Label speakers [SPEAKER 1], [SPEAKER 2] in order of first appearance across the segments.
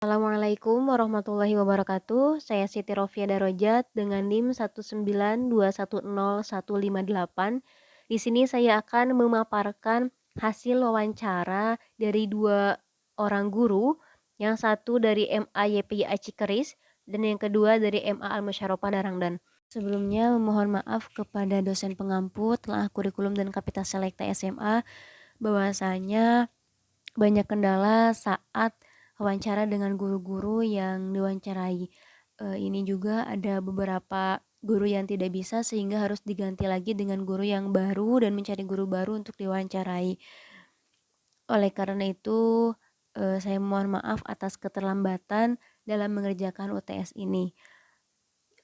[SPEAKER 1] Assalamualaikum warahmatullahi wabarakatuh. Saya Siti Rofia Darojat dengan NIM 192100158. Di sini saya akan memaparkan hasil wawancara dari dua orang guru, yang satu dari MA YPYA Cikeris dan yang kedua dari MA Al Musyarofa Darangdan. Sebelumnya memohon maaf kepada dosen pengampu telah kurikulum dan Kapita Selekta SMA bahwasanya banyak kendala saat wawancara dengan guru-guru yang diwawancarai. Ini juga ada beberapa guru yang tidak bisa sehingga harus diganti lagi dengan guru yang baru dan mencari guru baru untuk diwawancarai. Oleh karena itu, saya mohon maaf atas keterlambatan dalam mengerjakan UTS ini.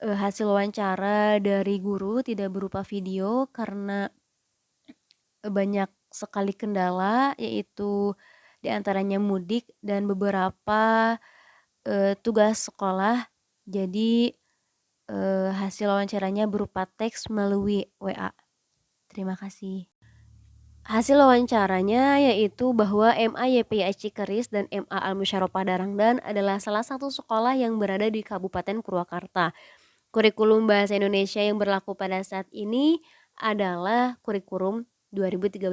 [SPEAKER 1] Hasil wawancara dari guru tidak berupa video karena banyak sekali kendala, yaitu diantaranya mudik dan beberapa tugas sekolah. Jadi hasil wawancaranya berupa teks melalui WA. Terima kasih. Hasil wawancaranya yaitu bahwa MA YPYA Cikeris dan MA Al Musyarofa Darangdan adalah salah satu sekolah yang berada di Kabupaten Purwakarta. Kurikulum Bahasa Indonesia yang berlaku pada saat ini adalah kurikulum 2013.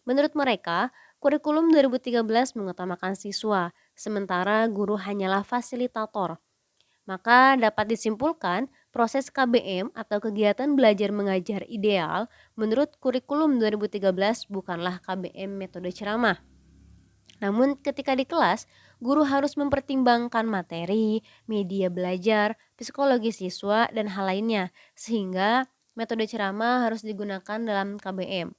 [SPEAKER 1] Menurut mereka, kurikulum 2013 mengutamakan siswa, sementara guru hanyalah fasilitator. Maka dapat disimpulkan, proses KBM atau kegiatan belajar mengajar ideal menurut kurikulum 2013 bukanlah KBM metode ceramah. Namun ketika di kelas, guru harus mempertimbangkan materi, media belajar, psikologi siswa, dan hal lainnya, sehingga metode ceramah harus digunakan dalam KBM.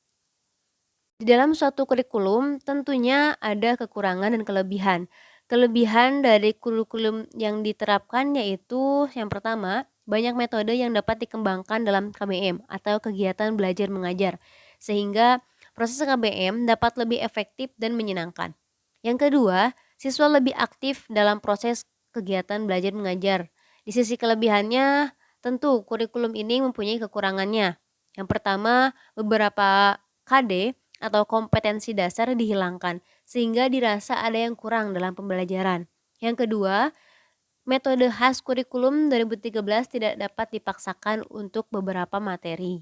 [SPEAKER 1] Di dalam suatu kurikulum tentunya ada kekurangan dan kelebihan. Kelebihan dari kurikulum yang diterapkan yaitu yang pertama, banyak metode yang dapat dikembangkan dalam KBM atau kegiatan belajar mengajar, sehingga proses KBM dapat lebih efektif dan menyenangkan. Yang kedua, siswa lebih aktif dalam proses kegiatan belajar mengajar. Di sisi kelebihannya, tentu kurikulum ini mempunyai kekurangannya. Yang pertama, beberapa KD atau kompetensi dasar dihilangkan, sehingga dirasa ada yang kurang dalam pembelajaran. Yang kedua, metode khas kurikulum 2013 tidak dapat dipaksakan untuk beberapa materi.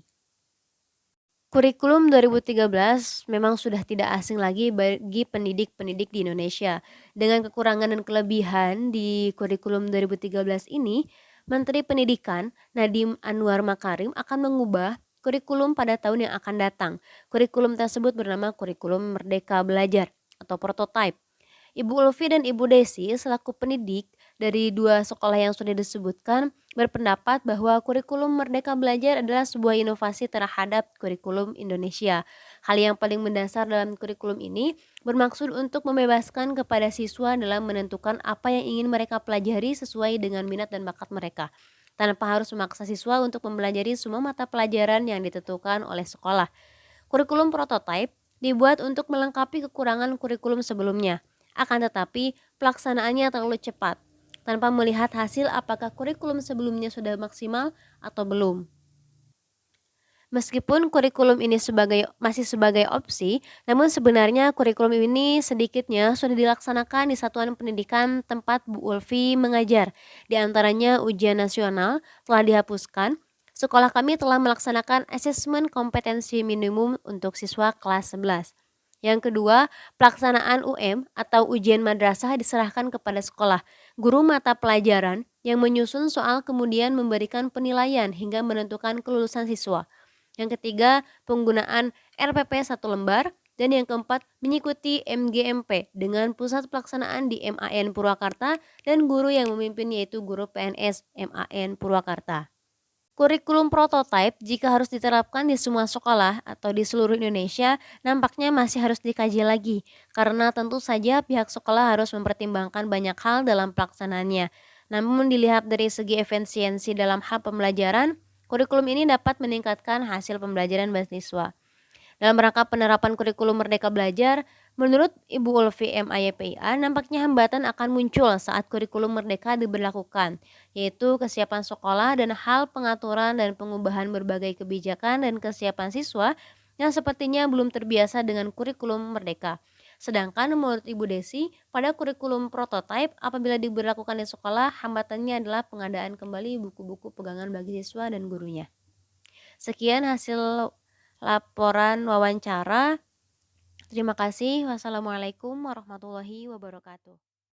[SPEAKER 1] Kurikulum 2013 memang sudah tidak asing lagi bagi pendidik-pendidik di Indonesia. Dengan kekurangan dan kelebihan di kurikulum 2013 ini, Menteri Pendidikan Nadiem Anwar Makarim akan mengubah kurikulum pada tahun yang akan datang. Kurikulum tersebut bernama Kurikulum Merdeka Belajar atau Prototype. Ibu Ulfi dan Ibu Desi selaku pendidik dari dua sekolah yang sudah disebutkan berpendapat bahwa kurikulum Merdeka Belajar adalah sebuah inovasi terhadap kurikulum Indonesia. Hal yang paling mendasar dalam kurikulum ini bermaksud untuk membebaskan kepada siswa dalam menentukan apa yang ingin mereka pelajari sesuai dengan minat dan bakat mereka, tanpa harus memaksa siswa untuk mempelajari semua mata pelajaran yang ditentukan oleh sekolah. Kurikulum prototipe dibuat untuk melengkapi kekurangan kurikulum sebelumnya. Akan tetapi, pelaksanaannya terlalu cepat, tanpa melihat hasil apakah kurikulum sebelumnya sudah maksimal atau belum. Meskipun kurikulum ini masih sebagai opsi, namun sebenarnya kurikulum ini sedikitnya sudah dilaksanakan di satuan pendidikan tempat Bu Ulfi mengajar. Di antaranya ujian nasional telah dihapuskan. Sekolah kami telah melaksanakan asesmen kompetensi minimum untuk siswa kelas 11. Yang kedua, pelaksanaan UM atau ujian madrasah diserahkan kepada sekolah. Guru mata pelajaran yang menyusun soal kemudian memberikan penilaian hingga menentukan kelulusan siswa. Yang ketiga, penggunaan RPP 1 lembar. Dan yang keempat, mengikuti MGMP dengan pusat pelaksanaan di MAN Purwakarta dan guru yang memimpin yaitu guru PNS MAN Purwakarta. Kurikulum prototipe jika harus diterapkan di semua sekolah atau di seluruh Indonesia nampaknya masih harus dikaji lagi, karena tentu saja pihak sekolah harus mempertimbangkan banyak hal dalam pelaksanaannya. Namun dilihat dari segi efisiensi dalam hal pembelajaran, kurikulum ini dapat meningkatkan hasil pembelajaran siswa. Dalam rangka penerapan kurikulum Merdeka Belajar, menurut Ibu Ulfi MAYPIA, nampaknya hambatan akan muncul saat kurikulum Merdeka diberlakukan, yaitu kesiapan sekolah dan hal pengaturan dan pengubahan berbagai kebijakan dan kesiapan siswa yang sepertinya belum terbiasa dengan kurikulum Merdeka. Sedangkan menurut Ibu Desi, pada kurikulum prototipe apabila diberlakukan di sekolah, hambatannya adalah pengadaan kembali buku-buku pegangan bagi siswa dan gurunya. Sekian hasil laporan wawancara. Terima kasih. Wassalamualaikum warahmatullahi wabarakatuh.